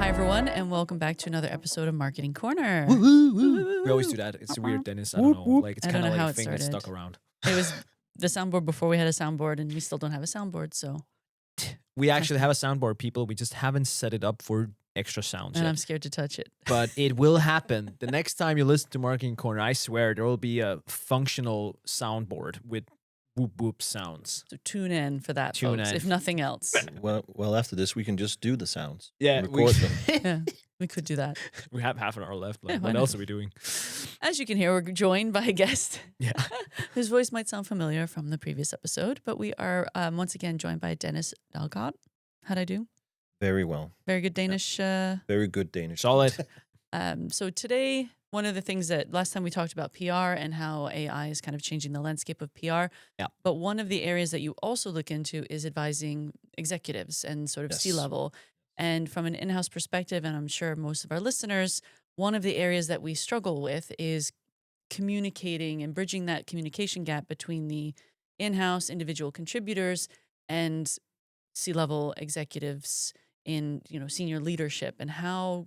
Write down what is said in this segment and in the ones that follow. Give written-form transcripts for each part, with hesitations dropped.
Hi, everyone, and welcome back to another episode of Marketing Corner. We always do that. It's weird, Dennis. I don't know. Like it's I don't kind of know how like a it thing that's started. stuck around. It was the soundboard before we had a soundboard, and we still don't have a soundboard, so. We actually have a soundboard, people. We just haven't set it up for extra sounds And yet. I'm scared to touch it. But it will happen. The next time you listen to Marketing Corner, I swear there will be a functional soundboard with whoop whoop sounds. So tune in for that, Tune folks, in. if nothing else. Well, after this, we can just do the sounds. Yeah, and record them. Yeah, we could do that. We have half an hour left. Like, Yeah, why what not? else are we doing? As you can hear, we're joined by a guest Yeah. whose voice might sound familiar from the previous episode, but we are once again joined by Bylov Dalgaard. How'd I do? Very well. Very good Danish. Very good Danish. Solid. So today, one of the things that last time we talked about PR and how AI is kind of changing the landscape of PR. Yeah. But one of the areas that you also look into is advising executives and sort of Yes. C-level. And from an in-house perspective, and I'm sure most of our listeners, one of the areas that we struggle with is communicating and bridging that communication gap between the in-house individual contributors and C-level executives in, senior leadership, and how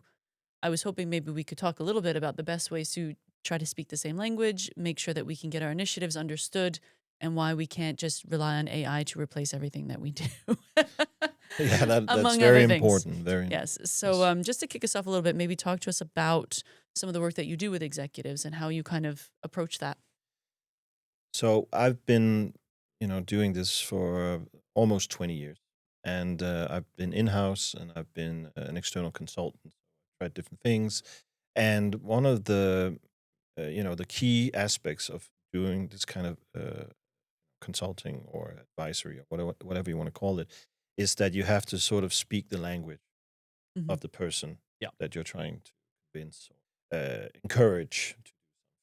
I was hoping maybe we could talk a little bit about the best ways to try to speak the same language, make sure that we can get our initiatives understood, and why we can't just rely on AI to replace everything that we do. Yeah, that's Among very other things. important. Very. Yes. So just to kick us off a little bit, maybe talk to us about some of the work that you do with executives and how you kind of approach that. So I've been, doing this for almost 20 years, and I've been in-house and I've been an external consultant. I've tried different things, and one of the, the key aspects of doing this kind of consulting or advisory or whatever you want to call it, is that you have to sort of speak the language Mhm. of the person Yeah. that you're trying to convince or encourage to do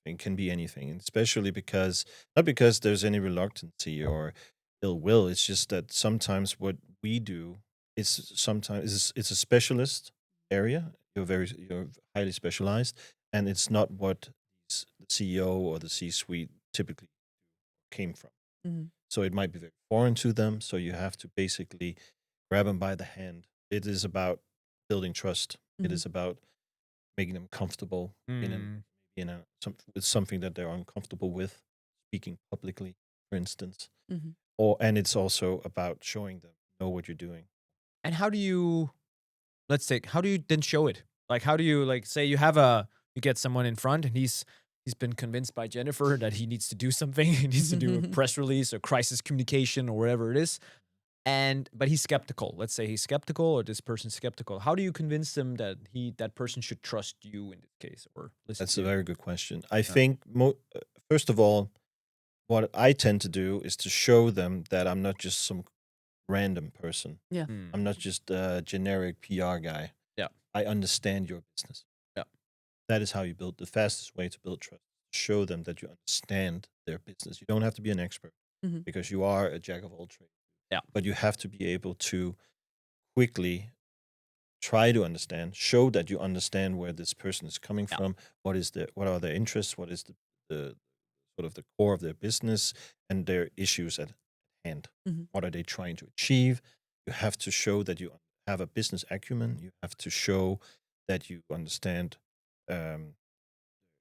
something. Can be anything, and especially because not because there's any reluctancy or ill will. It's just that sometimes what we do is sometimes it's a specialist area. You're highly specialized, and it's not what the CEO or the C-suite typically came from. Mhm. So it might be very foreign to them. So you have to basically grab them by the hand. It is about building trust. It Mhm. is about making them comfortable with something that they're uncomfortable with, speaking publicly, for instance. Mhm. And it's also about showing them know what you're doing. And how do you then show it? Like, how do you say you get someone in front and he's been convinced by Jennifer that he needs to do something. He needs to do a press release or crisis communication or whatever it is. But he's skeptical. Let's say he's skeptical or this person's skeptical. How do you convince them that that person should trust you in this case or listen That's to a you? very good question. I think, first of all, what I tend to do is to show them that I'm not just some random person. Yeah. I'm not just a generic PR guy. Yeah. I understand your business. Yeah. That is how you build the fastest way to build trust. Show them that you understand their business. You don't have to be an expert Mhm. because you are a jack of all trades. Yeah. But you have to be able to quickly try to understand, show that you understand where this person is coming Yeah. from, what are their interests, what is the sort of the core of their business and their issues at hand. Mhm. What are they trying to achieve? You have to show that you have a business acumen. You have to show that you understand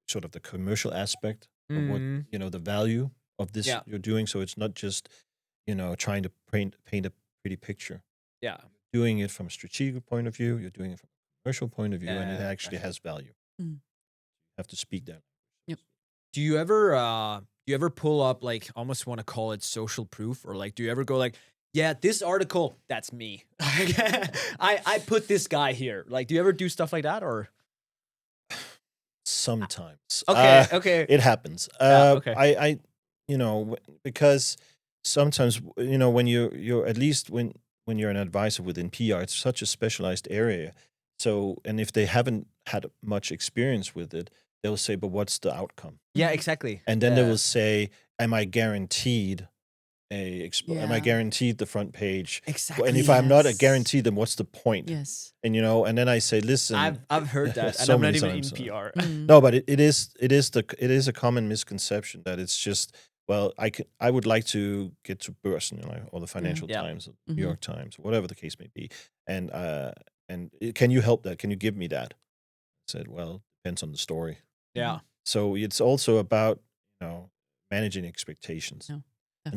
sort of the commercial aspect of what the value of this Yeah. you're doing. So it's not just trying to paint a pretty picture. Yeah. Doing it from a strategic point of view. You're doing it from a commercial point of view, and it Yeah, actually has value. Mhm. You have to speak that. Yep. Do you ever pull up, like, almost want to call it social proof, or like do you ever go like, yeah, this article, that's me. I put this guy here. Like, do you ever do stuff like that or? Sometimes. Okay. It happens. Yeah, okay. I because sometimes, when you're at least when you're an advisor within PR, it's such a specialized area. So, and if they haven't had much experience with it, they'll say, but what's the outcome? Yeah, Mhm. exactly. And then they Yeah. will say, am I guaranteed am I Yeah. guaranteed the front page? Exactly. And if I'm not Yes. guaranteed, then what's the point? Yes. And and then I say, listen, I've heard that, and so I'm not many even times, in PR. Mm. no, but it is a common misconception that it's just, well, I would like to get to Börsen, or the Financial Yeah. Times, or Mhm. New York Times, whatever the case may be, and can you help that? Can you give me that? I said, well, depends on the story. Yeah. So it's also about, managing expectations. No, And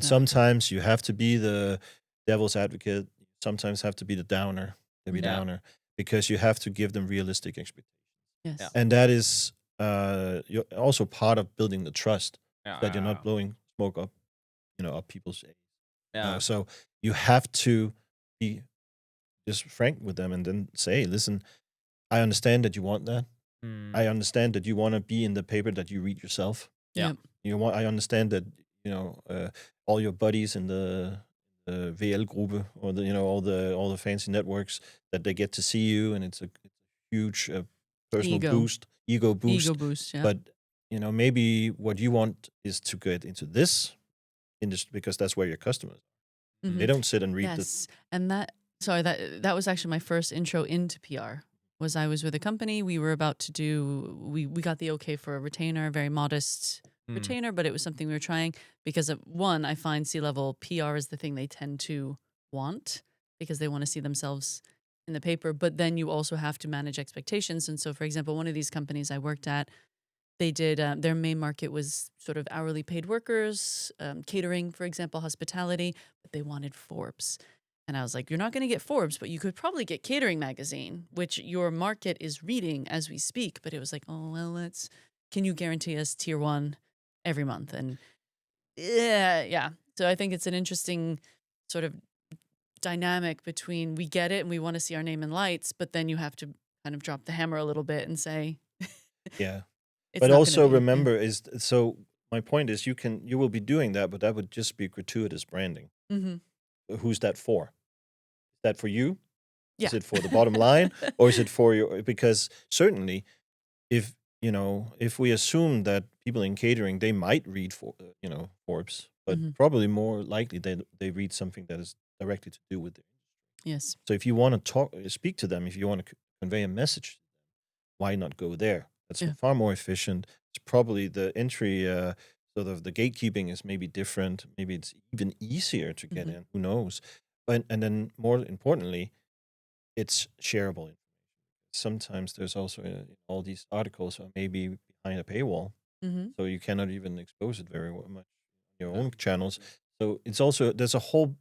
definitely. sometimes you have to be the devil's advocate. Sometimes have to be the downer, Yeah. downer, because you have to give them realistic expectations. Yes. Yeah. And that is you're also part of building the trust, Yeah. that you're not blowing smoke up, up people's eggs. Yeah. So you have to be just frank with them and then say, listen, I understand that you want that. Mm. I understand that you want to be in the paper that you read yourself. Yeah. Yep. I understand that all your buddies in the VL gruppe, or all the fancy networks, that they get to see you, and it's a huge personal ego boost. Ego boost. Yeah. But maybe what you want is to get into this industry because that's where your customers are. Mhm. They don't sit and read Yes, and that was actually my first intro into PR. Was I was with a company, we were about to do, we got the okay for a retainer, a very modest Mm. retainer, but it was something we were trying because one, I find C-level PR is the thing they tend to want because they want to see themselves in the paper, but then you also have to manage expectations. And so, for example, one of these companies I worked at, they did, their main market was sort of hourly paid workers, catering, for example, hospitality, but they wanted Forbes. And I was like, you're not going to get Forbes, but you could probably get Catering Magazine, which your market is reading as we speak. But it was like, oh, well, can you guarantee us tier 1 every month? And yeah. So I think it's an interesting sort of dynamic between we get it and we want to see our name in lights, but then you have to kind of drop the hammer a little bit and say, Yeah. it's But not also gonna be, remember so my point is you will be doing that, but that would just be gratuitous branding. Mm-hmm. Who's that for? Is that for you? Yeah. Is it for the bottom line, or is it for your? Because certainly, if if we assume that people in catering, they might read Forbes, but Mhm. probably more likely they read something that is directly to do with it. Yes. So if you want to speak to them, if you want to convey a message, why not go there? That's Yeah. far more efficient. It's probably the entry, sort of the gatekeeping is maybe different. Maybe it's even easier to get Mhm. in. Who knows? And then more importantly, it's shareable. Sometimes there's also all these articles are maybe behind a paywall, Mm-hmm. so you cannot even expose it very much on your Yeah. own channels. So it's also there's a whole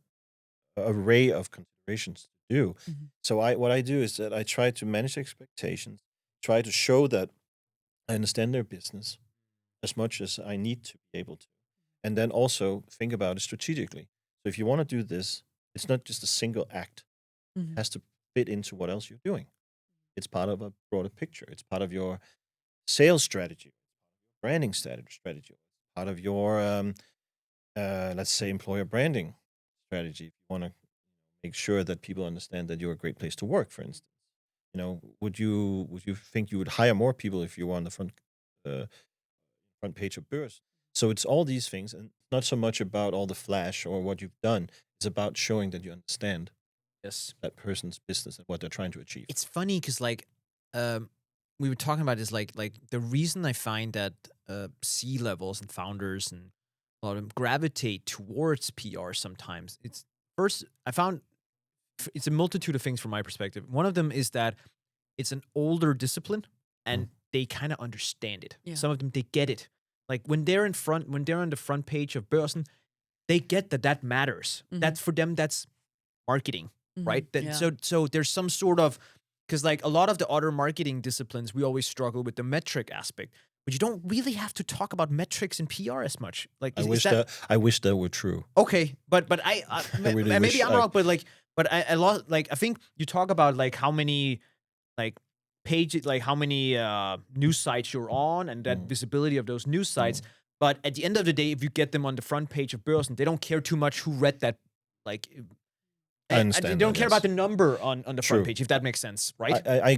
array of considerations to do. Mm-hmm. So what I do is that I try to manage expectations, try to show that I understand their business as much as I need to be able to, and then also think about it strategically. So if you want to do this, it's not just a single act; it Mm-hmm. has to fit into what else you're doing. It's part of a broader picture. It's part of your sales strategy, branding strategy, part of your let's say employer branding strategy. If you want to make sure that people understand that you're a great place to work, for instance, would you think you would hire more people if you were on the front page of Börs? So it's all these things, and not so much about all the flash or what you've done. It's about showing that you understand Yes. that person's business and what they're trying to achieve. It's funny because we were talking about this like the reason I find that C levels and founders and a lot of them gravitate towards PR sometimes. It's first I found it's a multitude of things from my perspective. One of them is that it's an older discipline and they kind of understand it. Yeah. Some of them they get it. Like when they're on the front page of Börsen, they get that matters. Mhm. That's for them. That's marketing, Mhm. right? That, Yeah. so there's some sort of because like a lot of the other marketing disciplines, we always struggle with the metric aspect, but you don't really have to talk about metrics in PR as much. Like I wish that were true. okay, but really maybe wish I'm I- wrong, but I lost like I think you talk about like how many like pages, like how many news sites you're on and that visibility of those news sites. But at the end of the day, if you get them on the front page of Börsen, they don't care too much who read that. Like, I understand they don't that, care yes. about the number on the True. front page, if that makes sense, right? I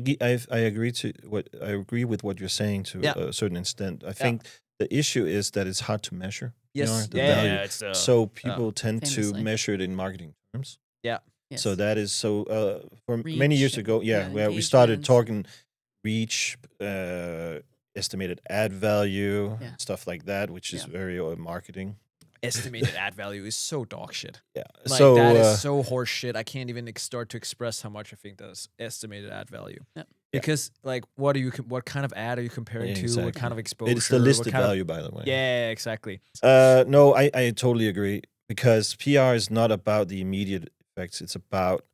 agree with what you're saying to Yeah. a certain extent. I think the issue is that it's hard to measure. Yes. The Yeah, value. it's, so people tend to Famously. measure it in marketing terms. Yeah. Yes. So that is for many Reach years and- ago. yeah, Where we started engagement. talking reach, estimated ad value, Yeah. stuff like that, which is Yeah. very marketing. estimated ad value is so dog shit. Yeah. Like So that is so horse shit. I can't even start to express how much I think that's estimated ad value. Yep. Yeah. Because like, what kind of ad are you comparing to? What exactly. kind of exposure? It's the What listed kind of- value, by the way. Yeah, exactly. No, I totally agree, because PR is not about the immediate effects. It's about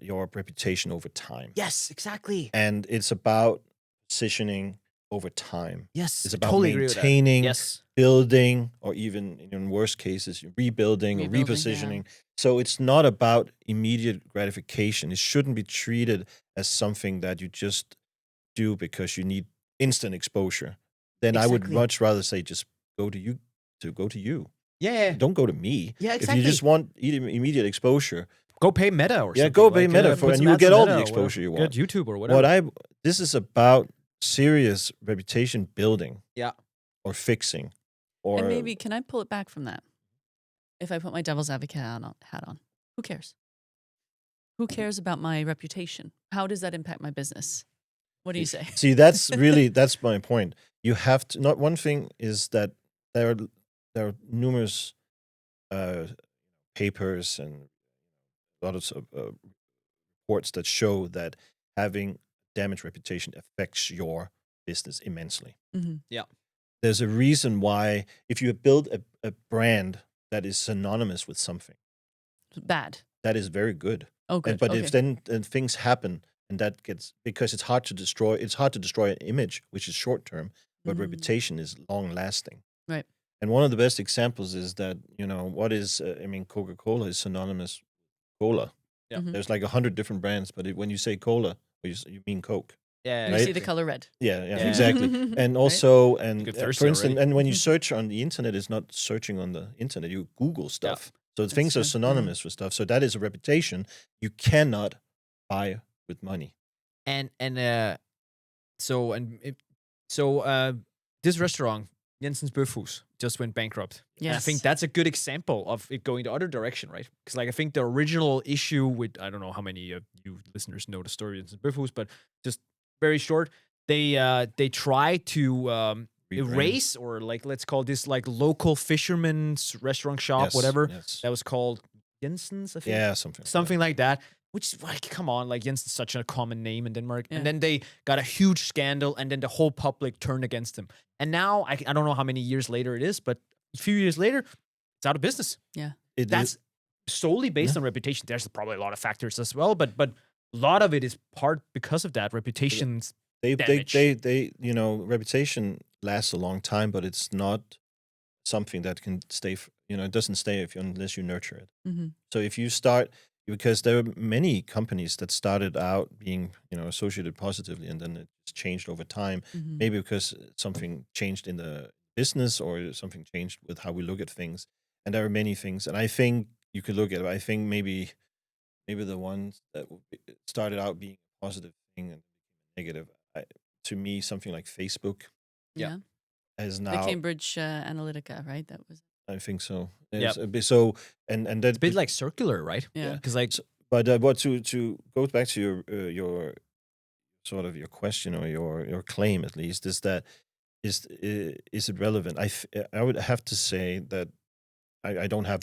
your reputation over time. Yes, exactly. And it's about positioning over time. Yes, It's I about totally agree with that. maintaining, Yes. building, or even in worst cases, rebuilding or Rebuilding, repositioning. So it's not about immediate gratification. It shouldn't be treated as something that you just do because you need instant exposure. Then I would Exactly. much rather say just go to you. Yeah. Don't go to me. Yeah, If exactly. you just want immediate exposure, Go pay Meta or yeah, something. go pay Meta put and some you'll ads get on all Meta the or exposure you want. Good YouTube or whatever. This is about serious reputation building. Yeah. Or fixing. Or And maybe, can I pull it back from that? If I put my devil's advocate hat on, who cares? Who cares about my reputation? How does that impact my business? What do you say? See, that's my point. You have to. Not one thing is that there are numerous papers and a lot of reports that show that having damaged reputation affects your business immensely. Mm-hmm. Yeah. There's a reason why, if you build a brand that is synonymous with something, Bad. that is very good. Oh, good. But okay. if then things happen and that gets, because it's hard to destroy an image, which is short term, but reputation is long lasting. Right. And one of the best examples is that, Coca-Cola is synonymous with cola. Yeah. There's like 100 different brands, but when you say cola, you mean Coke. Yeah. You right? see the color red. Yeah, Yeah. exactly. And also, You get for thirsty instance, already. and when you search on the internet, it's not searching on the internet. You Google stuff. So things are true. synonymous with stuff. So that is a reputation you cannot buy with money. This restaurant, Jensen's Bøfhus, just went bankrupt. Yes. And I think that's a good example of it going the other direction, right? Because like I think the original issue with, I don't know how many of you listeners know the story of Jensen's Bøfhus, but just very short, they try to erase, or like, let's call this like local fisherman's restaurant shop, Yes, whatever. yes. That was called Jensen's, I think. Yeah, Something like that. Which is like, come on, like Jensen's such a common name in Denmark. Yeah. And then they got a huge scandal, and then the whole public turned against them. And now, I don't know how many years later it is, but a few years later, it's out of business. Yeah. That's solely based on reputation. There's probably a lot of factors as well, but a lot of it is because of that reputation's damage. Reputation lasts a long time, but it's not something that can stay. It doesn't stay unless you nurture it. Mm-hmm. So if you start, because there are many companies that started out being, associated positively, and then it's changed over time. Mm-hmm. Maybe because something changed in the business, or something changed with how we look at things. And there are many things, and I think you could look at it. I think maybe the ones that started out being a positive thing and negative. To me, something like Facebook. Yeah. Is The now. Cambridge Analytica, right? That was. I think so. Yep. So and that It's a bit like circular, right? Yeah. Because like, But what to go back to your sort of your question, or your claim, at least, is that is it relevant? I would have to say that I don't have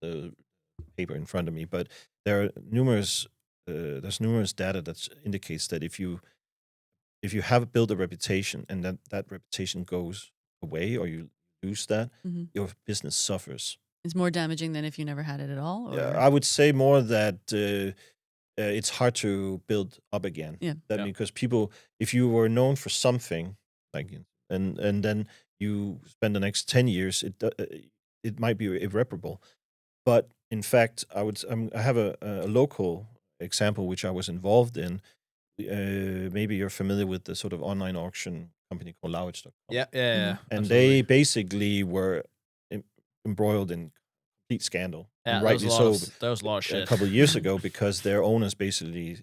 the paper in front of me, but there are numerous data that indicates that if you have built a reputation and that reputation goes away, or you lose that, Mm-hmm. your business suffers. It's more damaging than if you never had it at all. Or? Yeah, I would say more that it's hard to build up again. Yeah. Because people, if you were known for something, like, and then you spend the next 10 years, it might be irreparable. But in fact, I have a local example which I was involved in. Maybe you're familiar with the sort of online auction company called Lauritz.com. yeah. And absolutely. they basically were embroiled in complete scandal. Yeah, And rightly so. That was a lot of shit. A couple of years ago, because their owners basically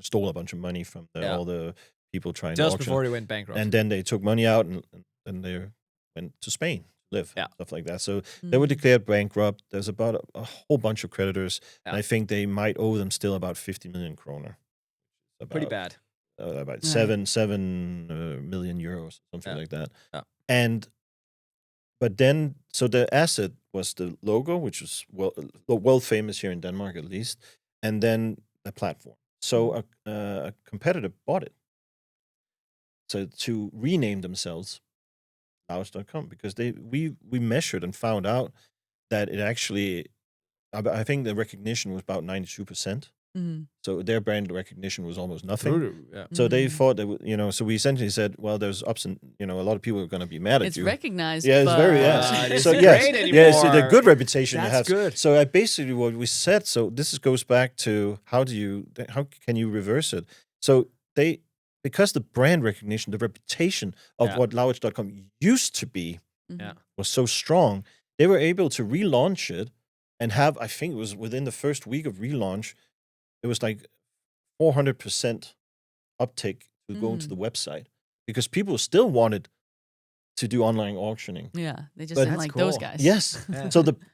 stole a bunch of money from all the people trying to just auction. before they went bankrupt. And then they took money out, and then they went to Spain to live, stuff like that. So they were declared bankrupt. There's about a whole bunch of creditors, and I think they might owe them still about 50 million kroner. Pretty bad. About Right. 7 million euros, something like that. Yeah. And but then, so the asset was the logo, which was well famous here in Denmark at least, and then the platform. So a competitor bought it, so to rename themselves Lausch.com, because we measured and found out that it actually, I think the recognition was about 92%. Mm. So their brand recognition was almost nothing. Yeah. So they thought that, so we essentially said, well, there's ups and, a lot of people are going to be mad at It's you. recognized. Yeah, it's very, but- yes. So isn't yes, great yes, anymore. the good reputation it That's has. good. So I basically what we said, so this goes back to how can you reverse it? So because the brand recognition, the reputation of what Lausch.com used to be was so strong, they were able to relaunch it and have, I think it was within the first week of relaunch, it was like 400% uptick to go into the website, because people still wanted to do online auctioning. Yeah, they just But didn't that's like those cool. guys. Yes. Yeah.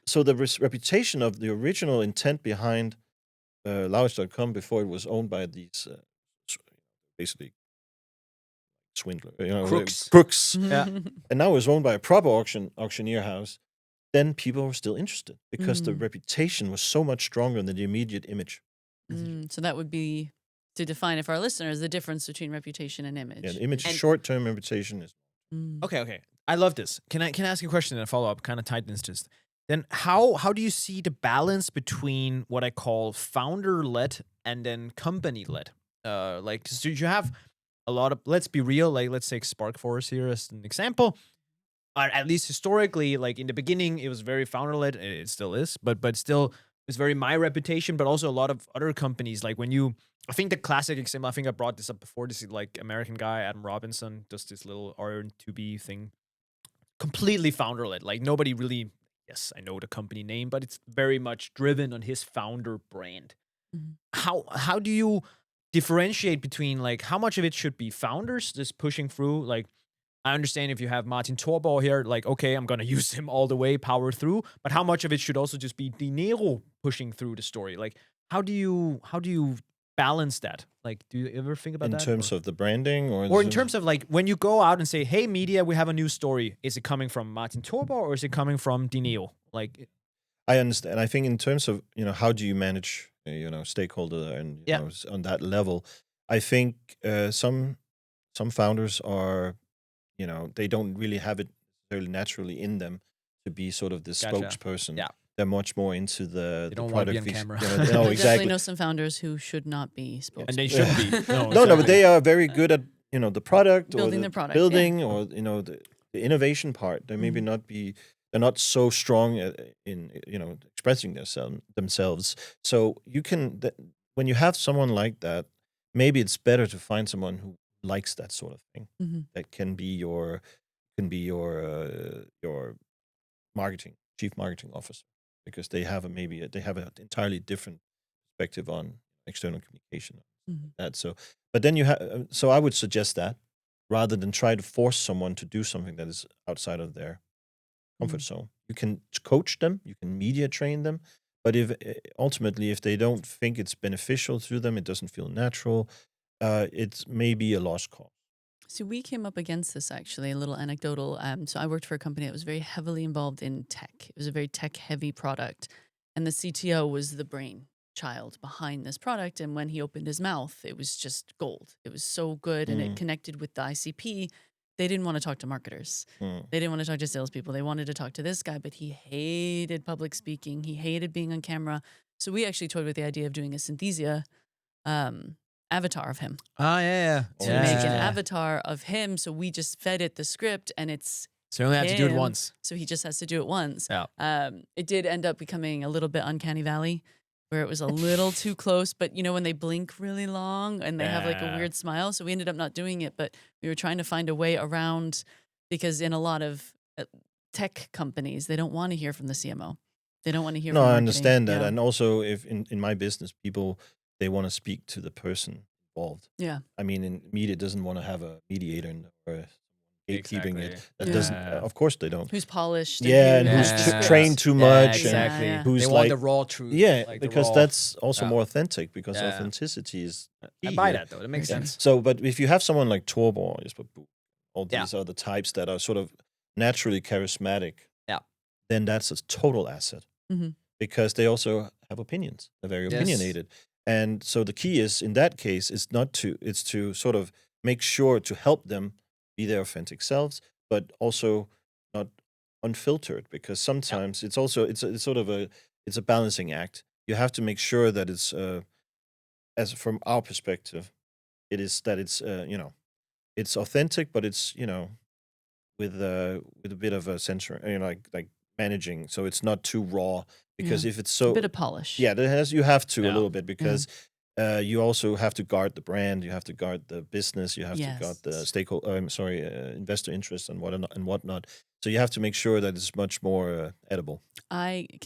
So the reputation of the original intent behind Lausch.com before it was owned by these basically swindler, crooks, Yeah. and now it's owned by a proper auctioneer house. Then people were still interested because the reputation was so much stronger than the immediate image. So that would be, to define it for our listeners, the difference between reputation and image. Yeah, the image short-term reputation is. Okay. I love this. Can I ask you a question and a follow-up? Kind of tied into this. Then how do you see the balance between what I call founder-led and then company-led? Like, so you have a lot of, let's be real, like let's take SparkForce here as an example. At least historically, like in the beginning, it was very founder-led. It still is, but still, it's very my reputation, but also a lot of other companies. Like I think the classic example, I think I brought this up before, this is like American guy, Adam Robinson, does this little R2B thing. Completely founder-led. Like nobody really, yes, I know the company name, but it's very much driven on his founder brand. How do you differentiate between like how much of it should be founders just pushing through? Like, I understand if you have Martin Thorborg here, like, okay, I'm going to use him all the way, power through. But how much of it should also just be De Niro pushing through the story? Like, how do you balance that? Like, do you ever think about that? In terms of the branding? Or in terms of, like, when you go out and say, hey, media, we have a new story. Is it coming from Martin Thorborg or is it coming from De Niro? Like, I understand. I think in terms of, how do you manage, stakeholder and, on that level, I think some founders are, they don't really have it very naturally in them to be sort of the spokesperson. Yeah. They're much more into the they don't product. want to be on camera. No, I definitely exactly. know some founders who should not be spokespeople. And they shouldn't be. No, but they are very good at, the product Building or the product, building or, the innovation part. They maybe not be, they're not so strong in, expressing themselves. So you can, when you have someone like that, maybe it's better to find someone who likes that sort of thing. That can be your chief marketing officer, because they have an entirely different perspective on external communication. But then so I would suggest that rather than try to force someone to do something that is outside of their comfort zone. You can coach them, you can media train them, but ultimately if they don't think it's beneficial to them, it doesn't feel natural, it may be a lost cause. So we came up against this, actually, a little anecdotal. So I worked for a company that was very heavily involved in tech. It was a very tech-heavy product. And the CTO was the brainchild behind this product. And when he opened his mouth, it was just gold. It was so good, and it connected with the ICP. They didn't want to talk to marketers. They didn't want to talk to salespeople. They wanted to talk to this guy, but he hated public speaking. He hated being on camera. So we actually toyed with the idea of doing a Synthesia avatar of him. Oh, yeah. To make an avatar of him. So we just fed it the script, and it's so you only have to do it him. once. So he just has to do it once. Yeah. It did end up becoming a little bit Uncanny Valley, where it was a little too close. But when they blink really long and they have like a weird smile. So we ended up not doing it, but we were trying to find a way around, because in a lot of tech companies, they don't want to hear from the CMO. They don't want to hear from I marketing. understand that. Yeah. And also if in my business, people, they want to speak to the person involved. Yeah. I mean, in media doesn't want to have a mediator or gatekeeping Exactly. it. That doesn't, of course they don't. Who's polished. And who who's knows the trained script. too much. Exactly. Yeah. Who's they like want the raw truth. Yeah, like the because raw- that's also Yeah. more authentic, because Yeah. authenticity is I key buy here. that though. That makes Yeah. sense. So, but if you have someone like Torborg, all Yeah. these other types that are sort of naturally charismatic, Yeah. then that's a total asset Mhm. because they also have opinions. They're very Yes. opinionated. And so the key is in that case it's to sort of make sure to help them be their authentic selves, but also not unfiltered because sometimes it's sort of it's a balancing act. You have to make sure that it's as from our perspective, it is that it's it's authentic, but it's with a bit of a censor, like managing, so it's not too raw. Because Yeah. if it's A so, bit of polish. yeah, there has you have to a Yeah. little bit because you also have to guard the brand, you have to guard the business, you have to guard the Yes. stakeholder. I'm sorry, investor interest and whatnot. So you have to make sure that it's much more edible.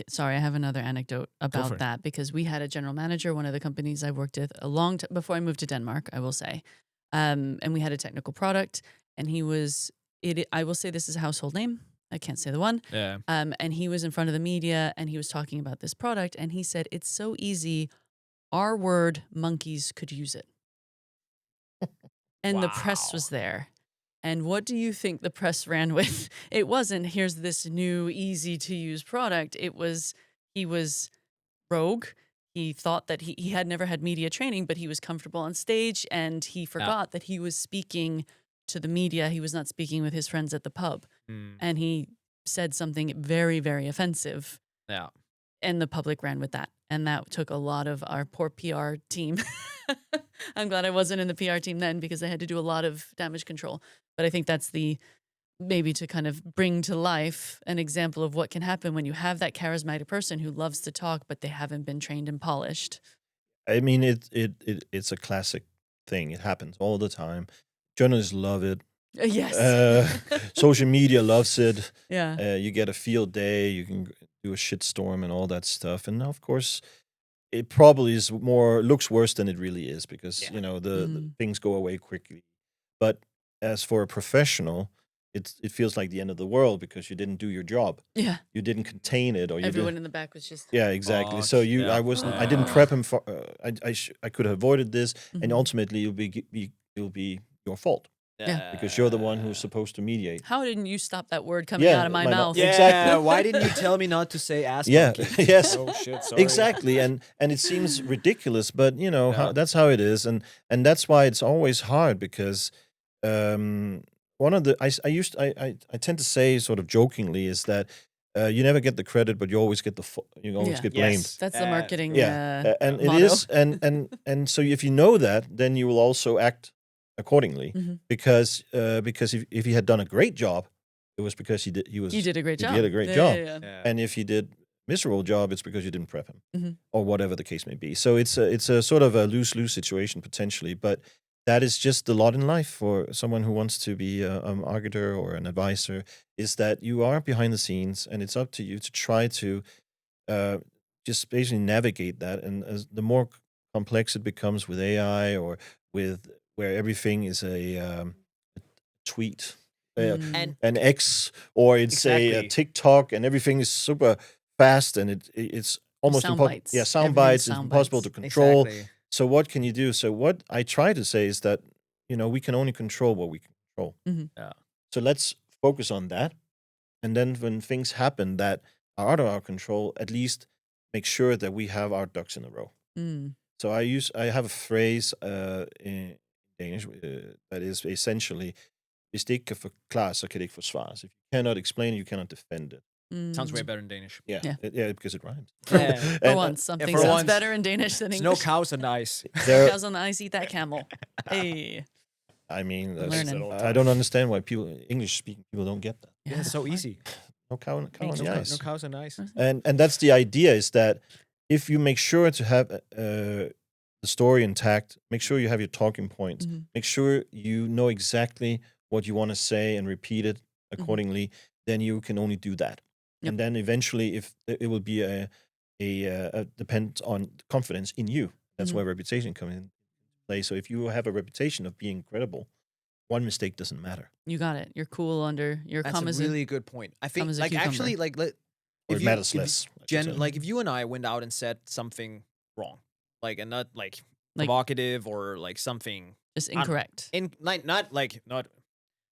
Sorry, I have another anecdote for about it. that because we had a general manager, one of the companies I worked with a long time before I moved to Denmark, I will say. And we had a technical product, and he was I will say this is a household name. I can't say the one. Yeah. And he was in front of the media and he was talking about this product, and he said, "It's so easy. Our word, monkeys could use it." And the press Wow. was there. And what do you think the press ran with? It wasn't, here's this new, easy to use product. He was rogue. He thought that he had never had media training, but he was comfortable on stage, and he forgot that he was speaking to the media. He was not speaking with his friends at the pub. Mm. And he said something very, very offensive, Yeah. and the public ran with that. And that took a lot of our poor PR team. I'm glad I wasn't in the PR team then because I had to do a lot of damage control. But I think that's maybe to kind of bring to life an example of what can happen when you have that charismatic person who loves to talk, but they haven't been trained and polished. I mean, it's a classic thing. It happens all the time. Journalists love it. Yes. Social media loves it. Yeah. You get a field day. You can do a shitstorm and all that stuff. And of course, it probably looks worse than it really is because Yeah. the things go away quickly. But as for a professional, it feels like the end of the world because you didn't do your job. Yeah. You didn't contain it, or you Everyone did. in the back was just. Yeah, exactly. Fuck, So yeah. I didn't prep him for. I could have avoided this, and Mhm. ultimately it'll be your fault Yeah. because you're the one who's supposed to mediate. How didn't you stop that word coming Yeah, out of my my mou- mouth? Yeah, Yeah. exactly. Why didn't you tell me not to say ass Yeah, monkey? yes. Oh shit. Sorry. Exactly, and it seems ridiculous, but Yeah. that's how it is, and that's why it's always hard because one of the I tend to say sort of jokingly is that you never get the credit, but you always get you always Yeah. get blamed. Yes. That's the marketing Yeah, and it motto. is, and so if you know that, then you will also act accordingly Mhm. because if he had done a great job, it was because he did You did a great job. did a great Yeah, job, yeah, yeah. Yeah. and if he did miserable job, it's because you didn't prep him, Mhm. or whatever the case may be. So it's a sort of a lose-lose situation potentially, but that is just the lot in life for someone who wants to be a marketer or an advisor, is that you are behind the scenes, and it's up to you to try to uh, just basically navigate that. And as the more complex it becomes with AI or with where everything is a tweet, Mm. And an X, or it's a exactly. TikTok, and everything is super fast, and it's almost Sound impossible. bites. Yeah, sound Everything's bites. It's sound impossible bites. to control. Exactly. So what can you do? So what I try to say is that we can only control what we can control. Mhm. Yeah. So let's focus on that, and then when things happen that are out of our control, at least make sure that we have our ducks in a row. Mm. So I have a phrase in Danish that is essentially hvis det ikke kan forklares, så kan det ikke forsvares. If you cannot explain it, you cannot defend it. Sounds way Mm. better in Danish. Yeah, Yeah. because it rhymes. Yeah. For And, once, something for sounds once. better in Danish than There's English. no cows and ice. there, Cows on the ice, eat that camel. Hey. I mean, I'm learning. I don't understand why English-speaking people don't get that. Yeah, it's so Why? easy. No cow on Thanks. the ice. No cows and ice. And that's the idea, is that if you make sure to have the story intact, make sure you have your talking points, Mhm. make sure you know exactly what you want to say and repeat it accordingly, then you can only do that. Yep. And then eventually, if it will be a depend on confidence in you. That's Mhm. where reputation comes in play. So if you have a reputation of being credible, one mistake doesn't matter. You got it. You're cool under. You're That's calm a as really good point. I think, as a like, cucumber. actually, like, Or if it you, matters if less. I should say. like, if you and I went out and said something wrong, like, and not like Like- provocative or like something just I don't know, incorrect. not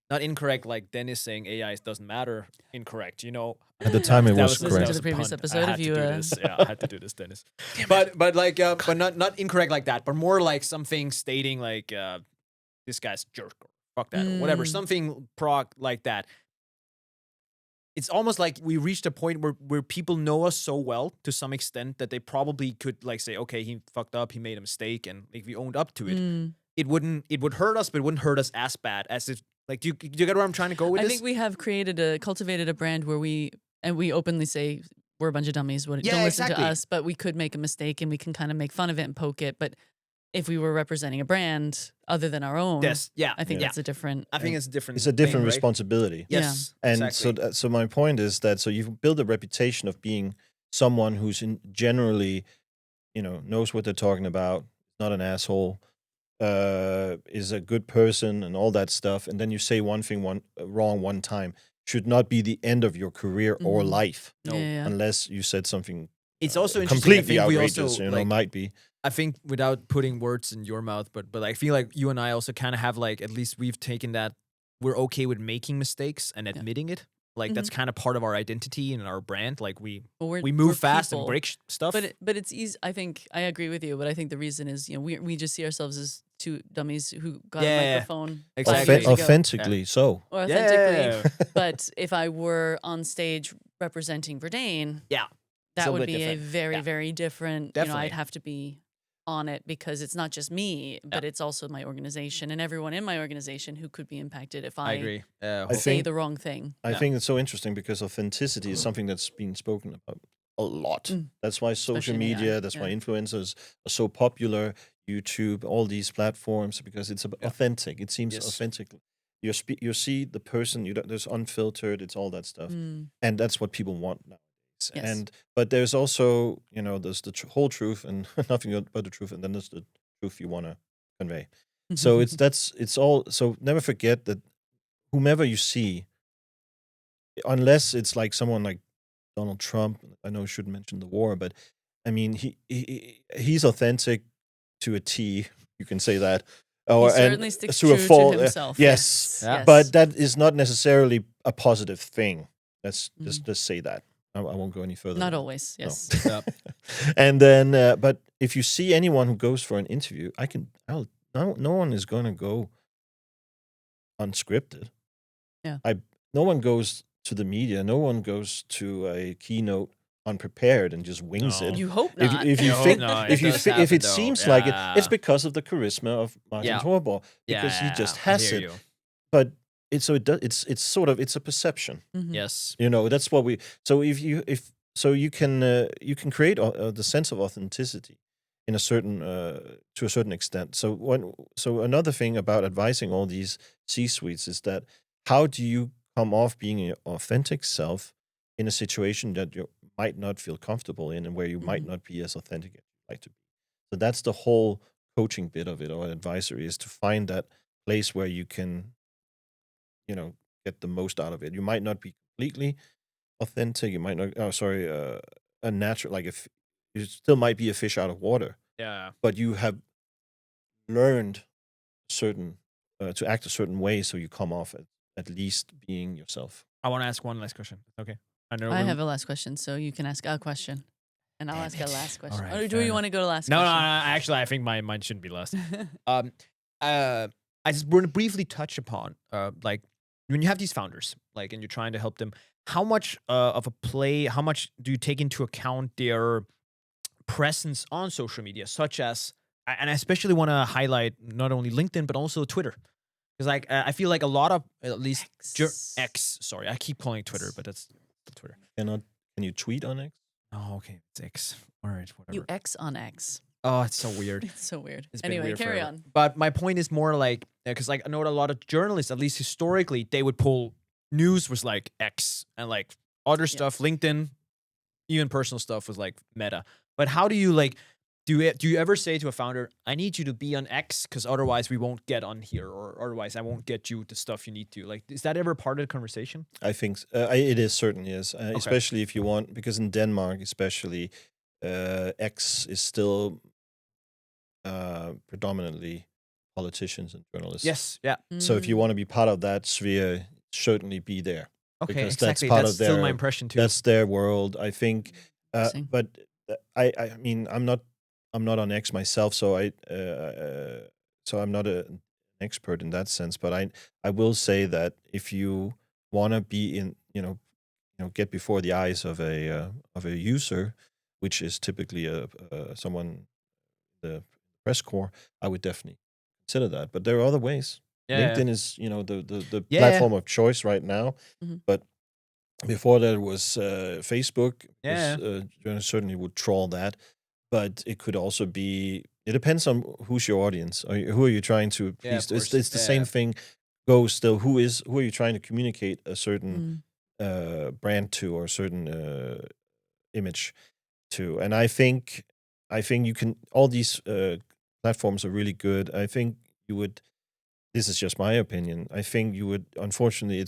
not incorrect like Dennis saying AI doesn't matter. Incorrect, At the time, it that was that Listen to correct. the a previous pun. episode I had if to you, do this. Yeah, I had to do this, Dennis. But like but not incorrect like that. But more like something stating like this guy's jerk or fuck that or whatever. Something like that. It's almost like we reached a point where people know us so well to some extent that they probably could like say, okay, he fucked up, he made a mistake, and if we owned up to it, it would hurt us, but it wouldn't hurt us as bad as if like do you get where I'm trying to go with I this? think we have cultivated a brand where we openly say we're a bunch of dummies. Don't Yeah, listen exactly. to us, but we could make a mistake and we can kind of make fun of it and poke it. But if we were representing a brand other than our own, Yes, yeah, I think yeah. that's a different. I think it's a different. It's a different thing, right? responsibility. Yes, And exactly. so my point is that so you build a reputation of being someone who's generally, knows what they're talking about, not an asshole, is a good person, and all that stuff. And then you say one thing wrong one time, should not be the end of your career or life, No. Yeah. unless you said something It's also interesting. completely I think we outrageous. also, like, Might be. I think without putting words in your mouth, but I feel like you and I also kind of have like at least we've taken that we're okay with making mistakes and admitting it. Like that's kind of part of our identity and our brand. Like we We're move fast people. and break stuff. But it's easy. I think I agree with you. But I think the reason is we just see ourselves as two dummies who got a microphone exactly. 5 years ago. Authentically so. Or authentically. Yeah. But if I were on stage representing Verdane, Yeah. that a would bit be a different. very, Yeah. very different. Definitely. I'd have to be on it because it's not just me, but it's also my organization and everyone in my organization who could be impacted if I agree. I say think- the wrong thing. I think it's so interesting because authenticity is something that's been spoken about a lot. That's why social Especially in AI, media, that's why influencers are so popular, YouTube, all these platforms, because it's authentic. It seems Yes. authentic. You see the person, there's unfiltered, it's all that stuff. And that's what people want nowadays. Yes. But there's also, there's the whole truth and nothing but the truth, and then there's the truth you want to convey. So it's all, so never forget that whomever you see, unless it's like someone like Donald Trump, I know I shouldn't mention the war, but I mean, he's authentic to a T, you can say that. He certainly sticks to a true fault, to himself. yes. Yeah. But that is not necessarily a positive thing. Let's just say that. I won't go any further. Not always, No. yes. And then, but if you see anyone who goes for an interview, no one is going to go unscripted. Yeah. No one goes to the media. No one goes to a keynote unprepared and just wings No. it. You hope not. If you No, think, no, if it you does if happen, it though. seems like it, Yeah. it's because of the charisma of Martin Yeah. Torborg, because he just I has hear it. you. But it's it's a perception. Yes. That's what we. So you can create the sense of authenticity in a certain to a certain extent. So another thing about advising all these C-suites is that how do you come off being your authentic self in a situation that you might not feel comfortable in and where you might not be as authentic as you'd like to be. So that's the whole coaching bit of it, or advisory, is to find that place where you can, get the most out of it. You might not be completely authentic. You might not. A natural. Like if you still might be a fish out of water, Yeah. but you have learned certain to act a certain way, so you come off at least being yourself. I want to ask one last question. Okay. I have a last question, so you can ask a question. And I'll ask a last question. All right, Or do fair you enough. want to go to last No, question? actually, I think mine shouldn't be last. I just want to briefly touch upon, like, when you have these founders, like, and you're trying to help them, how much of a play, how much do you take into account their presence on social media, such as, and I especially want to highlight not only LinkedIn, but also Twitter. Because, like, I feel like a lot of, at least, X, sorry, I keep calling it Twitter, but that's Twitter. Can you tweet on X? Oh, okay, it's X. All right, whatever. You X on X. Oh, it's so weird. It's so weird. It's been Anyway, weird carry forever. on. But my point is more like, because like I know a lot of journalists, at least historically, they would pull news was like X, and like other stuff, LinkedIn, even personal stuff was like Meta. But how do you like, do you ever say to a founder, I need you to be on X because otherwise we won't get on here, or otherwise I won't get you the stuff you need to? Like, is that ever part of the conversation? I think it is, certainly is, especially if you want, because in Denmark especially, X is still predominantly politicians and journalists. Yes. Yeah. So if you want to be part of that sphere, certainly be there. Okay. Because Exactly. that's part That's of still my their impression too. that's their world. I think. Interesting. But I mean, I'm not on X myself, so I'm not an expert in that sense. But I will say that if you want to be in, get before the eyes of a user, which is typically someone the press corps, I would definitely consider that. But there are other ways. Yeah. LinkedIn is, the Yeah. platform of choice right now. Mhm. But before that was Facebook. Yeah. Journalists certainly would trawl that, but it could also be. It depends on who's your audience, or who are you trying to Yeah, please. of It's course. the Yeah. same thing goes still. Who are you trying to communicate a certain brand to, or a certain image to? And I think you can. All these platforms are really good. I think you would. This is just my opinion. I think you would. Unfortunately,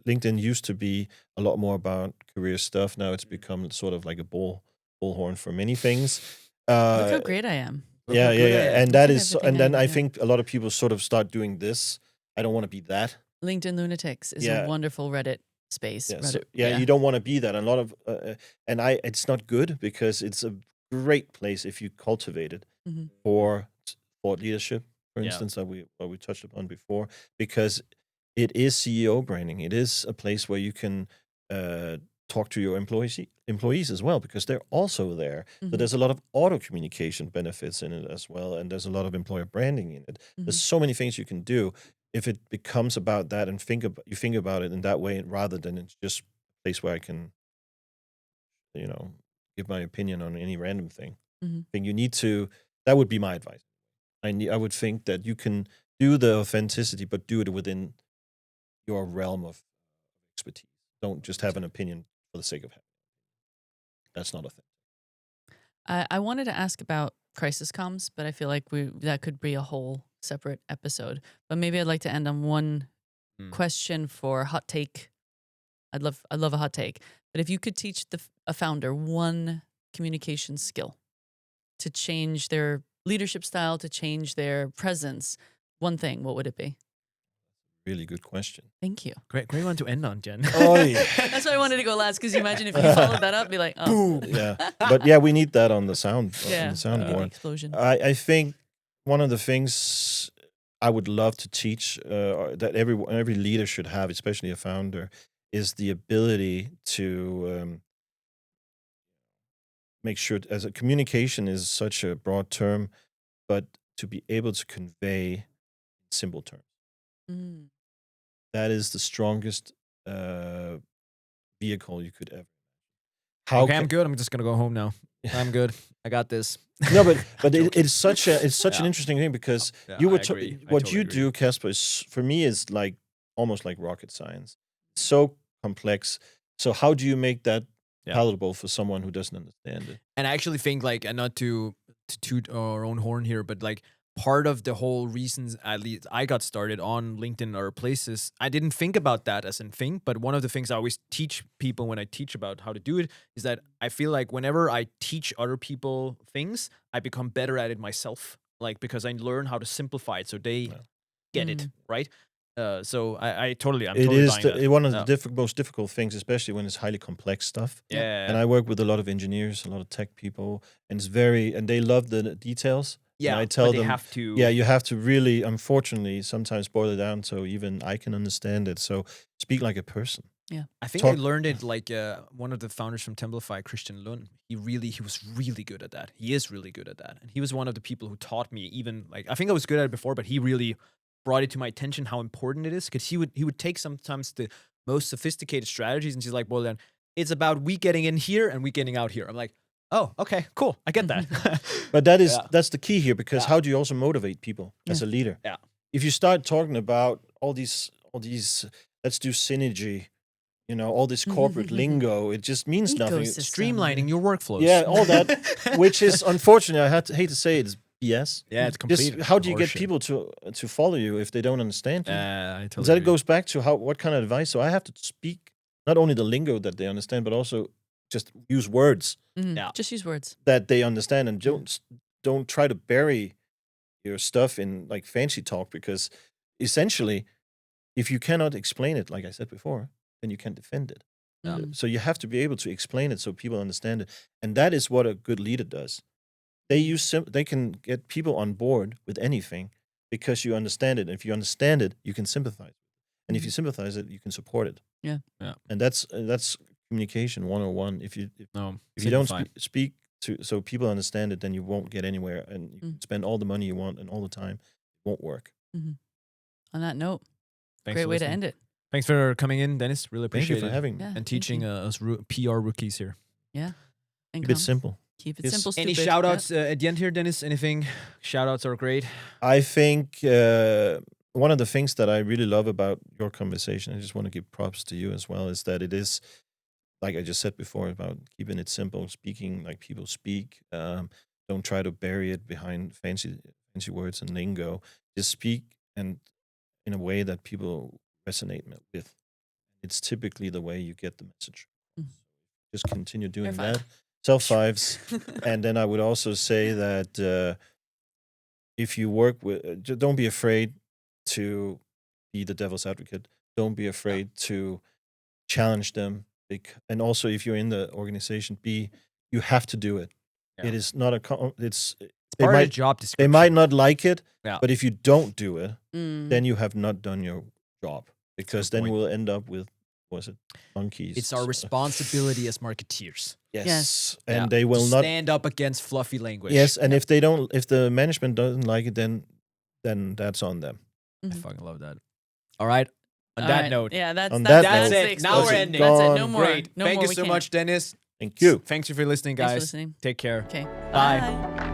LinkedIn used to be a lot more about career stuff. Now it's become sort of like a bullhorn for many things. Look how great I am. Look Yeah, how yeah, good I yeah. am. And Look that at is, everything and then I yeah. think a lot of people sort of start doing this. I don't want to be that. LinkedIn Lunatics is Yeah. a wonderful Reddit space. Yeah, Reddit, you don't want to be that. A lot of, it's not good because it's a great place if you cultivate it Mhm. for thought leadership, for Yeah. instance, that we touched upon before, because it is CEO branding. It is a place where you can talk to your employees as well, because they're also there. So Mhm. there's a lot of auto communication benefits in it as well, and there's a lot of employer branding in it. There's Mhm. so many things you can do if it becomes about that, and you think about it in that way rather than it's just a place where I can, give my opinion on any random thing. Mhm. I think you need to. That would be my advice. I would think that you can do the authenticity, but do it within your realm of expertise. Don't just have an opinion for the sake of having. That's not a thing. I wanted to ask about crisis comms, but I feel like that could be a whole separate episode. But maybe I'd like to end on one question for hot take. I'd love a hot take. But if you could teach a founder one communication skill to change their leadership style, to change their presence, one thing, what would it be? Really good question. Thank you. Great one to end on, Jen. Oh yeah. That's why I wanted to go last, because you imagine if you followed that up, be like, oh, Yeah, but yeah, we need that on the sound. yeah, On the we need the soundboard. explosion. I think one of the things I would love to teach that every leader should have, especially a founder, is the ability to make sure. As a communication is such a broad term, but to be able to convey simple terms. Mm. That is the strongest vehicle you could ever. Okay, I'm good. I'm just gonna go home now. I'm good. I got this. No, but Joking. it's such an Yeah. interesting thing, because Yeah, you I would agree. I what totally you agree. do, Casper, is for me is like almost like rocket science. So complex. So how do you make that Yeah. palatable for someone who doesn't understand it? And I actually think, like, and not to toot our own horn here, but like part of the whole reasons at least I got started on LinkedIn or places, I didn't think about that as a thing. But one of the things I always teach people when I teach about how to do it is that I feel like whenever I teach other people things, I become better at it myself. Like, because I learn how to simplify it so they get it, right? So I'm totally It is buying that. one of the most difficult things, especially when it's highly complex stuff. Yeah. And I work with a lot of engineers, a lot of tech people, and and they love the details. Yeah, and I but tell they them, have to. yeah, you have to really, unfortunately, sometimes boil it down so even I can understand it. So speak like a person. I think Talk- I learned it like one of the founders from Templify, Christian Lund. He was really good at that. He is really good at that, and he was one of the people who taught me. Even like, I think I was good at it before, but he really brought it to my attention how important it is, because he would take sometimes the most sophisticated strategies and he's like, well, then it's about we getting in here and we getting out here. I'm like, oh, okay, cool, I get that. But that is Yeah. that's the key here, because Yeah. how do you also motivate people as a leader? Yeah. If you start talking about all these let's do synergy, all this corporate lingo, it just means nothing. Ecosystem. Streamlining your workflows. Yeah, all that, which is unfortunately, hate to say it, is BS. Yeah, it's Just complete. how do you get horseshit. people to follow you if they don't understand you? I totally That agree. goes back to what kind of advice. So I have to speak not only the lingo that they understand, but also just use words Mhm. Yeah. Just use words. that they understand, and don't try to bury your stuff in like fancy talk, because essentially, if you cannot explain it, like I said before, then you can't defend it. Yeah. So you have to be able to explain it so people understand it, and that is what a good leader does. They can get people on board with anything because you understand it. And if you understand it, you can sympathize. And if you sympathize it, you can support it. Yeah. And that's communication 101. If you don't Simplify. speak to so people understand it, then you won't get anywhere, and you can spend all the money you want and all the time. It won't work. On that note, Thanks great for way to listening. end it. Thanks for coming in, Dennis. Really Thank appreciate you for it. having me. Yeah. And thank teaching you. us PR rookies here. Yeah. And Keep it come. simple. Keep it Yes. simple, Any stupid. shout outs at the end here, Dennis? Anything? Shout outs are great. I think one of the things that I really love about your conversation, I just want to give props to you as well, is that it is, like I just said before, about keeping it simple, speaking like people speak. Don't try to bury it behind fancy words and lingo. Just speak and in a way that people resonate with. It's typically the way you get the message. Just continue doing High five. that. Self fives. And then I would also say that if you work with, don't be afraid to be the devil's advocate. Don't be afraid to challenge them. And also, if you're in the organization, you have to do it. Yeah. It is not it's Part of the job they description. might not like it, Yeah. but if you don't do it, Mm. then you have not done your job, because then point. we'll end up with monkeys. It's our responsibility as marketeers. Yes, Yes. and they will to not stand up against fluffy language. Yes, and if the management doesn't like it, then that's on them. I fucking love that. All right. On All that right. note, Yeah, that's On that's, that that's note- the it. exposure. Now we're ending. That's it. No Gone. more. great. No Thank more. you We so can't. much, Dennis. Thank you. Thanks for listening, Thanks for guys. listening. Take care. Okay. Bye. Bye.